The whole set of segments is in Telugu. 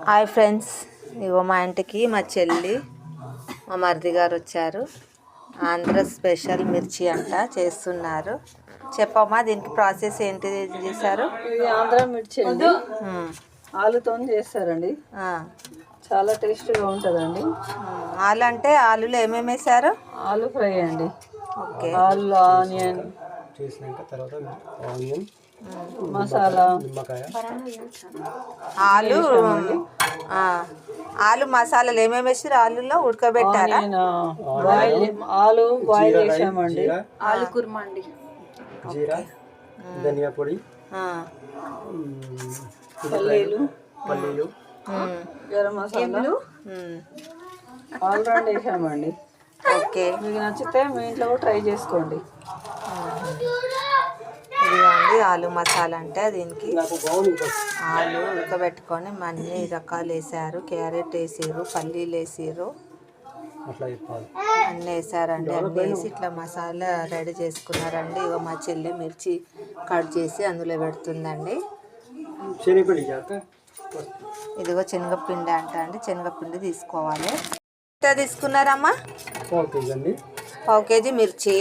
హాయ్ ఫ్రెండ్స్, ఇగో మా ఇంటికి మా చెల్లి మా మరిది గారు వచ్చారు. ఆంధ్ర స్పెషల్ మిర్చి అంట చేస్తున్నారు. చెప్పమ్మా, దీనికి ప్రాసెస్ ఏంటి చేశారు? ఇది ఆంధ్ర మిర్చి అండి. ఆలుతో చేస్తారండి. చాలా టేస్ట్గా ఉంటుందండి. ఆలు అంటే ఆలులో ఏమేమి వేసారు? ఆలు ఫ్రై అండి. ఓకే. ఆలు, ఆనియన్ చేసినాక తర్వాత ఆనియన్, మసాలా, ఆలు మసాలాలు ఏమేమి వేసారు? ఆలులో ఉడకబెట్టారా? ఆలు బాయిల్ చేసామండి. ఆలు కుర్మా అండి. జీరా, ధనియా పొడి, పల్లీలు, గరం మసాలా ఆల్రౌండ్ వేసామండి. ఓకే, మీకు నచ్చితే మీ ఇంట్లో కూడా ట్రై చేసుకోండి. ఇదిగోండి ఆలు మసాలా అంటే దీనికి ఆలు ఉడకబెట్టుకొని అన్ని రకాలు వేసారు. క్యారెట్ వేసారు, పల్లీలు వేసారు, అన్నీ వేసారండి. అన్నీ వేసి ఇట్లా మసాలా రెడీ చేసుకున్నారండి. ఇగో మా చెల్లి మిర్చి కట్ చేసి అందులో పెడుతుందండి. ఇదిగో శనగపిండి అంట అండి. శనగపిండి తీసుకోవాలి. ఎంత తీసుకున్నారమ్మా? పావు కేజీ మిర్చి.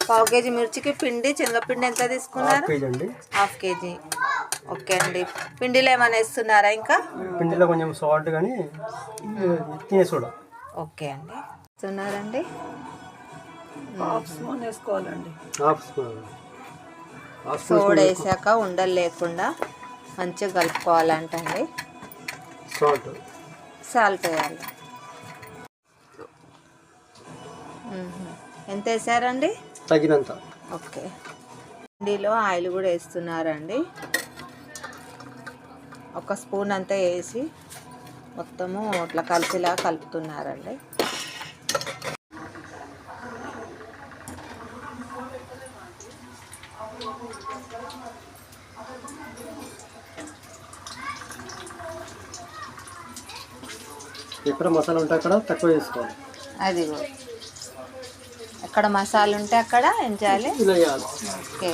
పావు కేజీ మిర్చికి పిండి, శనగపిండి ఎంత తీసుకున్నారు? Half KG. ఓకే అండి. పిండిలో ఏమైనా వేస్తున్నారా? ఇంకా పిండిలో కొంచెం సాల్ట్ కానీ తినే సోడా. ఓకే అండి, వేస్తున్నారండి. హాఫ్ స్పూన్ వేసుకోవాలండి. సోడా వేసాక ఉండలు లేకుండా మంచిగా కలుపుకోవాలంటండి. సాల్ట్ వేయాలి. ఎంత వేసారండి? తగినంత. ఓకే. పిండిలో ఆయిల్ కూడా వేస్తున్నారండి. ఒక స్పూన్ అంతా వేసి మొత్తము ఇట్లా కలిసిలా కలుపుతున్నారండి. ఎక్కడ మసాలా ఉంటే అక్కడ తక్కువ వేసుకోవాలి. అది ఎక్కడ మసాలా ఉంటే అక్కడ ఏం చేయాలి? ఓకే.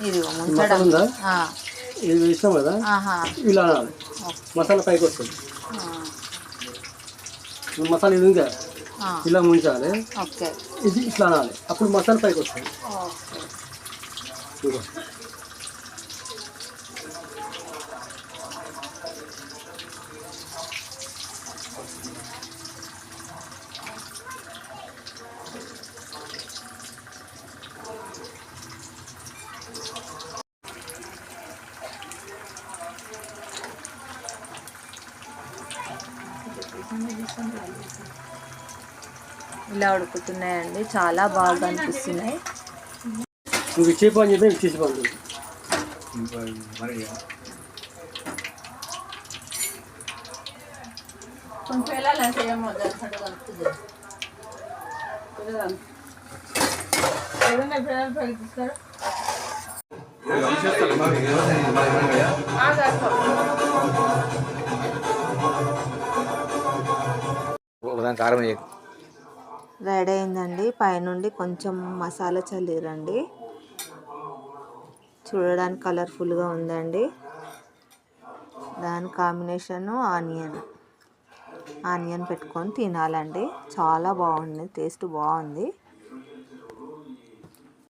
ఇది ముంచడం ఇది వేసాం కదా, ఇలా అనాలి. మసాలా పైకి వస్తుంది. మసాలా ఇది ఉందా, ఇలా ముంచాలి. ఓకే. ఇది ఇట్లా అనాలి, అప్పుడు మసాలా పైకి వస్తుంది. ఇలా ఉడుకుతున్నాయండి. చాలా బాగా అనిపిస్తున్నాయి. నువ్వు ఇచ్చేపో అని చెప్పి ఇచ్చేసిపోండి. రెడీ అయిందండి. పైనుండి కొంచెం మసాలా చల్లిరండి. చూడడానికి కలర్ఫుల్గా ఉందండి. దాని కాంబినేషను ఆనియన్ పెట్టుకొని తినాలండి. చాలా బాగుంది, టేస్ట్ బాగుంది.